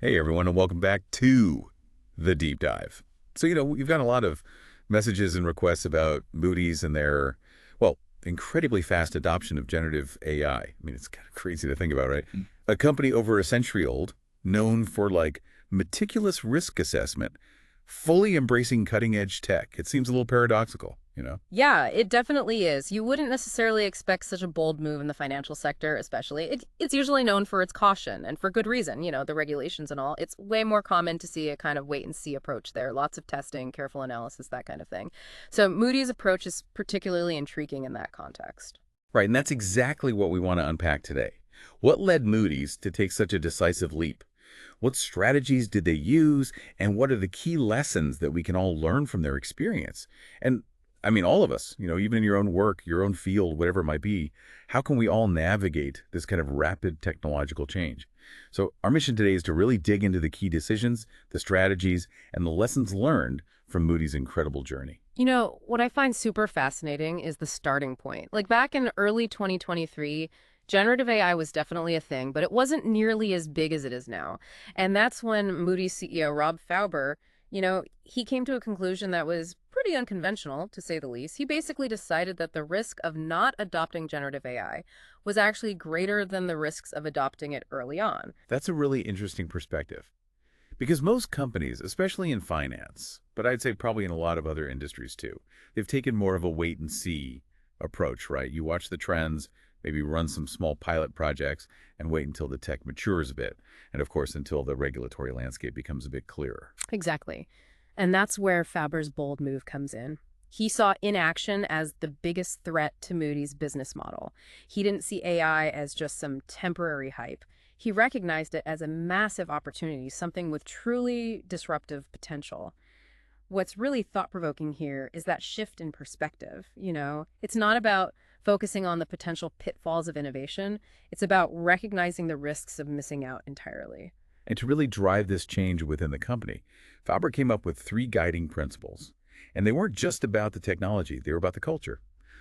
Hey everyone, and welcome back to the deep dive. We've got a lot of messages and requests about Moody's and their, incredibly fast adoption of generative AI. I mean, it's kind of crazy to think about, right? A company over a century old, known for meticulous risk assessment, fully embracing cutting edge tech. It seems a little paradoxical. Yeah, it definitely is. You wouldn't necessarily expect such a bold move in the financial sector, especially. It's usually known for its caution, and for good reason, the regulations and all. It's way more common to see a kind of wait and see approach there. Lots of testing, careful analysis, that kind of thing. So Moody's approach is particularly intriguing in that context. Right, and that's exactly what we want to unpack today. What led Moody's to take such a decisive leap? What strategies did they use, and what are the key lessons that we can all learn from their experience? And I mean, all of us, even in your own work, your own field, whatever it might be, how can we all navigate this kind of rapid technological change? So our mission today is to really dig into the key decisions, the strategies, and the lessons learned from Moody's incredible journey. What I find super fascinating is the starting point. Like back in early 2023, generative AI was definitely a thing, but it wasn't nearly as big as it is now. And that's when Moody's CEO Rob Fauber, he came to a conclusion that was pretty unconventional, to say the least. He basically decided that the risk of not adopting generative AI was actually greater than the risks of adopting it early on. That's a really interesting perspective. Because most companies, especially in finance, but I'd say probably in a lot of other industries too, they've taken more of a wait and see approach, right? You watch the trends, maybe run some small pilot projects, and wait until the tech matures a bit. And of course, until the regulatory landscape becomes a bit clearer. Exactly. And that's where Faber's bold move comes in. He saw inaction as the biggest threat to Moody's business model. He didn't see AI as just some temporary hype. He recognized it as a massive opportunity, something with truly disruptive potential. What's really thought-provoking here is that shift in perspective. It's not about focusing on the potential pitfalls of innovation. It's about recognizing the risks of missing out entirely. And to really drive this change within the company, Faber came up with three guiding principles. And they weren't just about the technology, they were about the culture.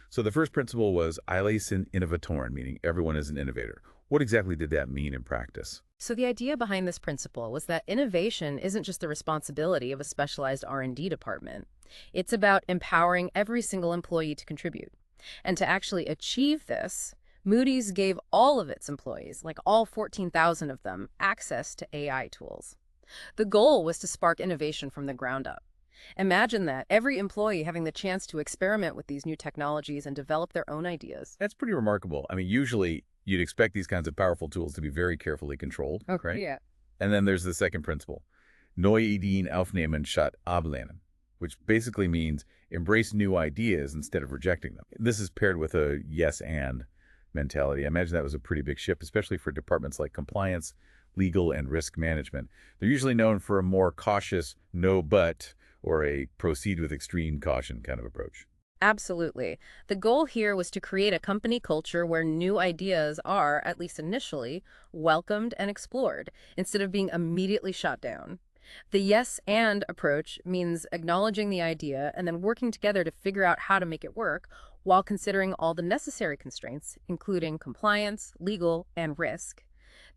So the first principle was alle sind Innovatoren, meaning everyone is an innovator. What exactly did that mean in practice? So the idea behind this principle was that innovation isn't just the responsibility of a specialized R&D department. It's about empowering every single employee to contribute. And to actually achieve this, Moody's gave all of its employees, like all 14,000 of them, access to AI tools. The goal was to spark innovation from the ground up. Imagine that, every employee having the chance to experiment with these new technologies and develop their own ideas. That's pretty remarkable. I mean, usually you'd expect these kinds of powerful tools to be very carefully controlled, Okay, right? yeah. And then there's the second principle, neue Ideen aufnehmen statt ablehnen, which basically means embrace new ideas instead of rejecting them. This is paired with a yes and mentality. I imagine that was a pretty big shift, especially for departments like compliance, legal, and risk management. They're usually known for a more cautious no but or a proceed with extreme caution kind of approach. Absolutely. The goal here was to create a company culture where new ideas are, at least initially, welcomed and explored, instead of being immediately shot down. The yes and approach means acknowledging the idea and then working together to figure out how to make it work while considering all the necessary constraints, including compliance, legal, and risk.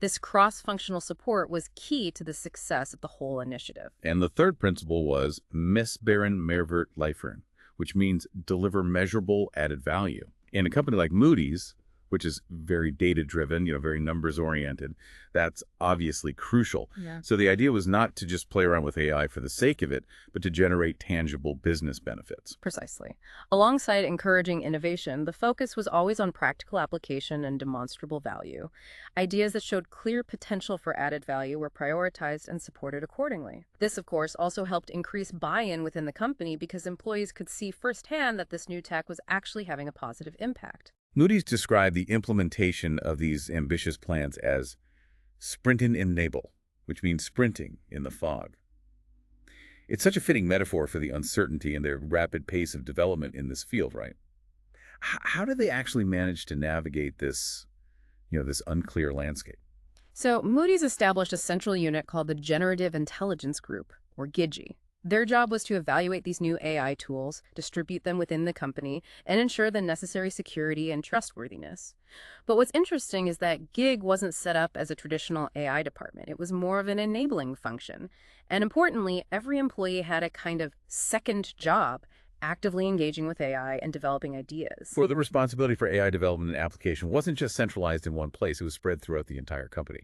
This cross-functional support was key to the success of the whole initiative. And the third principle was messbaren Mehrwert liefern, which means deliver measurable added value. In a company like Moody's, which is very data-driven, very numbers-oriented, that's obviously crucial. Yeah. So the idea was not to just play around with AI for the sake of it, but to generate tangible business benefits. Precisely. Alongside encouraging innovation, the focus was always on practical application and demonstrable value. Ideas that showed clear potential for added value were prioritized and supported accordingly. This, of course, also helped increase buy-in within the company because employees could see firsthand that this new tech was actually having a positive impact. Moody's described the implementation of these ambitious plans as sprinten im Nebel, which means sprinting in the fog. It's such a fitting metaphor for the uncertainty and the rapid pace of development in this field, right? How do they actually manage to navigate this unclear landscape? So Moody's established a central unit called the Generative Intelligence Group, or GIGI. Their job was to evaluate these new AI tools, distribute them within the company, and ensure the necessary security and trustworthiness. But what's interesting is that Gig wasn't set up as a traditional AI department. It was more of an enabling function. And importantly, every employee had a kind of second job, actively engaging with AI and developing ideas. For the responsibility for AI development and application wasn't just centralized in one place, it was spread throughout the entire company.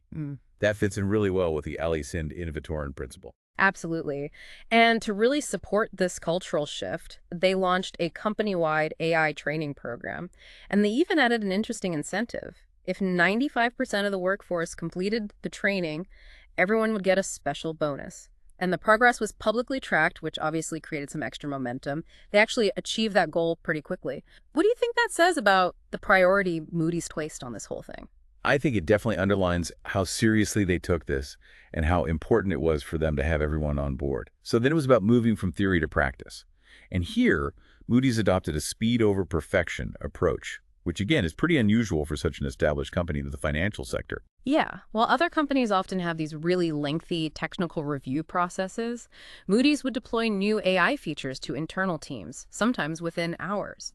That fits in really well with the Sind Innovatoren principle. Absolutely. And to really support this cultural shift, they launched a company-wide AI training program. And they even added an interesting incentive. If 95% of the workforce completed the training, everyone would get a special bonus. And the progress was publicly tracked, which obviously created some extra momentum. They actually achieved that goal pretty quickly. What do you think that says about the priority Moody's placed on this whole thing? I think it definitely underlines how seriously they took this and how important it was for them to have everyone on board. So then it was about moving from theory to practice. And here, Moody's adopted a speed over perfection approach, which again is pretty unusual for such an established company in the financial sector. Yeah, while other companies often have these really lengthy technical review processes, Moody's would deploy new AI features to internal teams, sometimes within hours.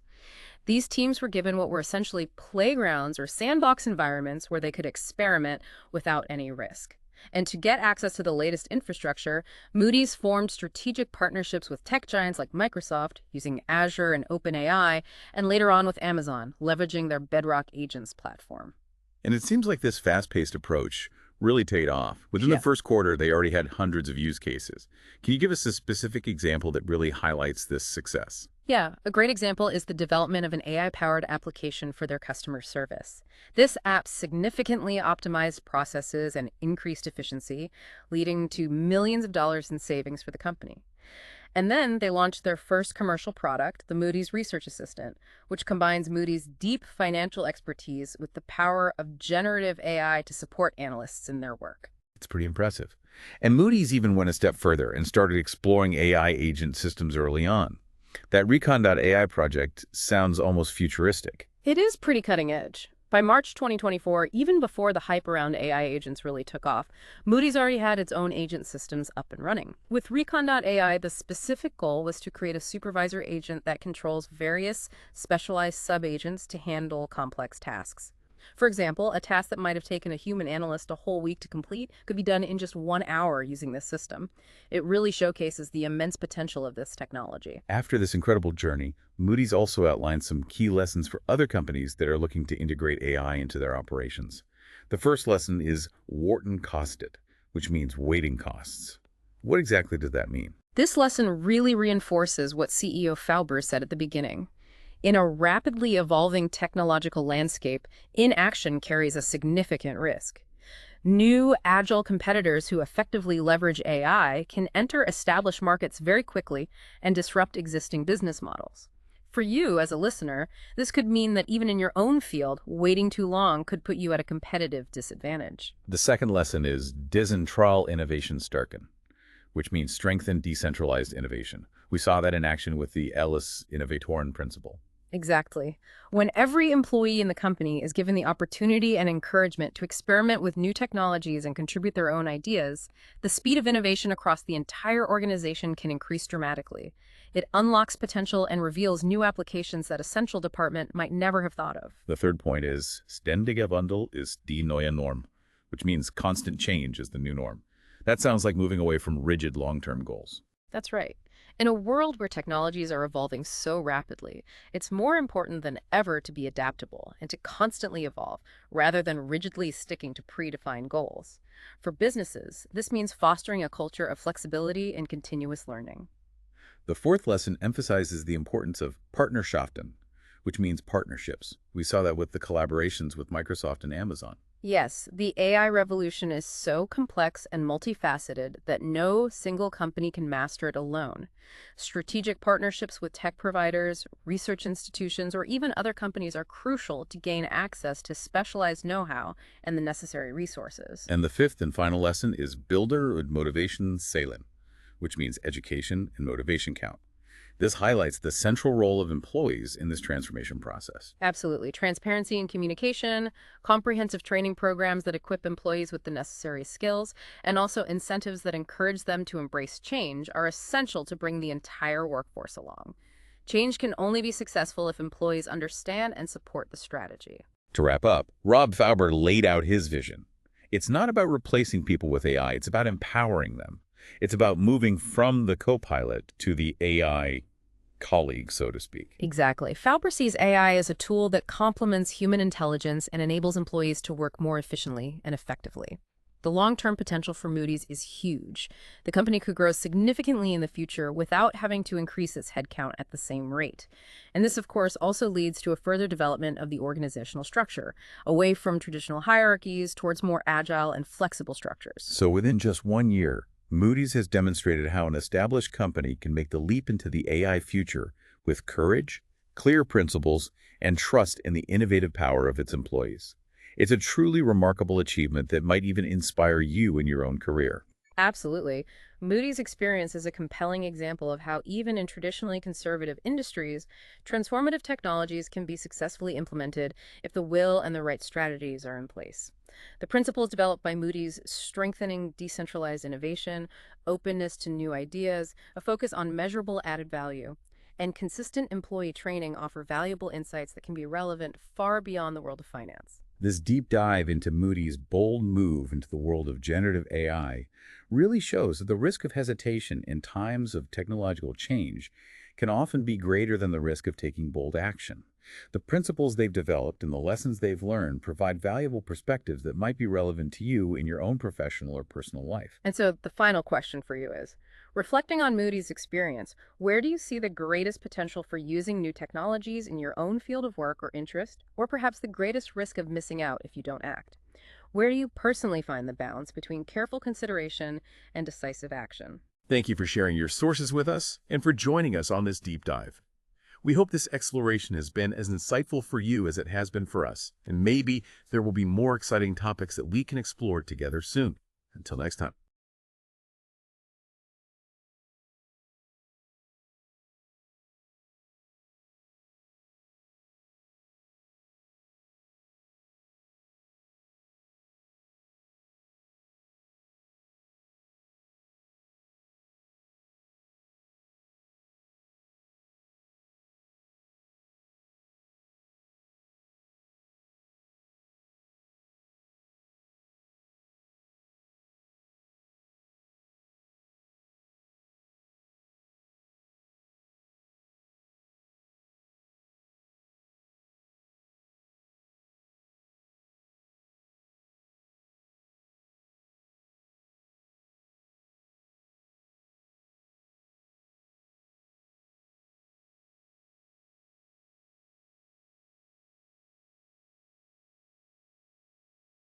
These teams were given what were essentially playgrounds or sandbox environments where they could experiment without any risk. And to get access to the latest infrastructure, Moody's formed strategic partnerships with tech giants like Microsoft, using Azure and OpenAI, and later on with Amazon, leveraging their Bedrock Agents platform. And it seems like this fast-paced approach really paid off. Within the first quarter, they already had hundreds of use cases. Can you give us a specific example that really highlights this success? Yeah, a great example is the development of an AI-powered application for their customer service. This app significantly optimized processes and increased efficiency, leading to millions of dollars in savings for the company. And then they launched their first commercial product, the Moody's Research Assistant, which combines Moody's deep financial expertise with the power of generative AI to support analysts in their work. It's pretty impressive. And Moody's even went a step further and started exploring AI agent systems early on. That Recon.ai project sounds almost futuristic. It is pretty cutting edge. By March 2024, even before the hype around AI agents really took off, Moody's already had its own agent systems up and running. With Recon.ai, the specific goal was to create a supervisor agent that controls various specialized sub-agents to handle complex tasks. For example, a task that might have taken a human analyst a whole week to complete could be done in just 1 hour using this system. It really showcases the immense potential of this technology. After this incredible journey, Moody's also outlined some key lessons for other companies that are looking to integrate AI into their operations. The first lesson is Wharton costed, which means waiting costs. What exactly does that mean? This lesson really reinforces what CEO Fauber said at the beginning. In a rapidly evolving technological landscape, inaction carries a significant risk. New, agile competitors who effectively leverage AI can enter established markets very quickly and disrupt existing business models. For you, as a listener, this could mean that even in your own field, waiting too long could put you at a competitive disadvantage. The second lesson is Decentral Innovation Stärken, which means strengthen decentralized innovation. We saw that in action with the Innovatoren principle. Exactly. When every employee in the company is given the opportunity and encouragement to experiment with new technologies and contribute their own ideas, the speed of innovation across the entire organization can increase dramatically. It unlocks potential and reveals new applications that a central department might never have thought of. The third point is Ständiger Wandel ist die neue Norm, which means constant change is the new norm. That sounds like moving away from rigid long-term goals. That's right. In a world where technologies are evolving so rapidly, it's more important than ever to be adaptable and to constantly evolve, rather than rigidly sticking to predefined goals. For businesses, this means fostering a culture of flexibility and continuous learning. The fourth lesson emphasizes the importance of Partnerschaften, which means partnerships. We saw that with the collaborations with Microsoft and Amazon. Yes, the AI revolution is so complex and multifaceted that no single company can master it alone. Strategic partnerships with tech providers, research institutions, or even other companies are crucial to gain access to specialized know-how and the necessary resources. And the fifth and final lesson is Bilder und Motivation Seelen, which means education and motivation count. This highlights the central role of employees in this transformation process. Absolutely. Transparency and communication, comprehensive training programs that equip employees with the necessary skills, and also incentives that encourage them to embrace change are essential to bring the entire workforce along. Change can only be successful if employees understand and support the strategy. To wrap up, Rob Fauber laid out his vision. It's not about replacing people with AI, it's about empowering them. It's about moving from the co-pilot to the AI colleague, so to speak. Exactly. Fauber sees AI as a tool that complements human intelligence and enables employees to work more efficiently and effectively. The long-term potential for Moody's is huge. The company could grow significantly in the future without having to increase its headcount at the same rate. And this, of course, also leads to a further development of the organizational structure, away from traditional hierarchies towards more agile and flexible structures. So within just 1 year, Moody's has demonstrated how an established company can make the leap into the AI future with courage, clear principles, and trust in the innovative power of its employees. It's a truly remarkable achievement that might even inspire you in your own career. Absolutely. Moody's experience is a compelling example of how even in traditionally conservative industries, transformative technologies can be successfully implemented if the will and the right strategies are in place. The principles developed by Moody's, strengthening decentralized innovation, openness to new ideas, a focus on measurable added value, and consistent employee training offer valuable insights that can be relevant far beyond the world of finance. This deep dive into Moody's bold move into the world of generative AI really shows that the risk of hesitation in times of technological change can often be greater than the risk of taking bold action. The principles they've developed and the lessons they've learned provide valuable perspectives that might be relevant to you in your own professional or personal life. And so the final question for you is, reflecting on Moody's experience, where do you see the greatest potential for using new technologies in your own field of work or interest, or perhaps the greatest risk of missing out if you don't act? Where do you personally find the balance between careful consideration and decisive action? Thank you for sharing your sources with us and for joining us on this deep dive. We hope this exploration has been as insightful for you as it has been for us, and maybe there will be more exciting topics that we can explore together soon. Until next time.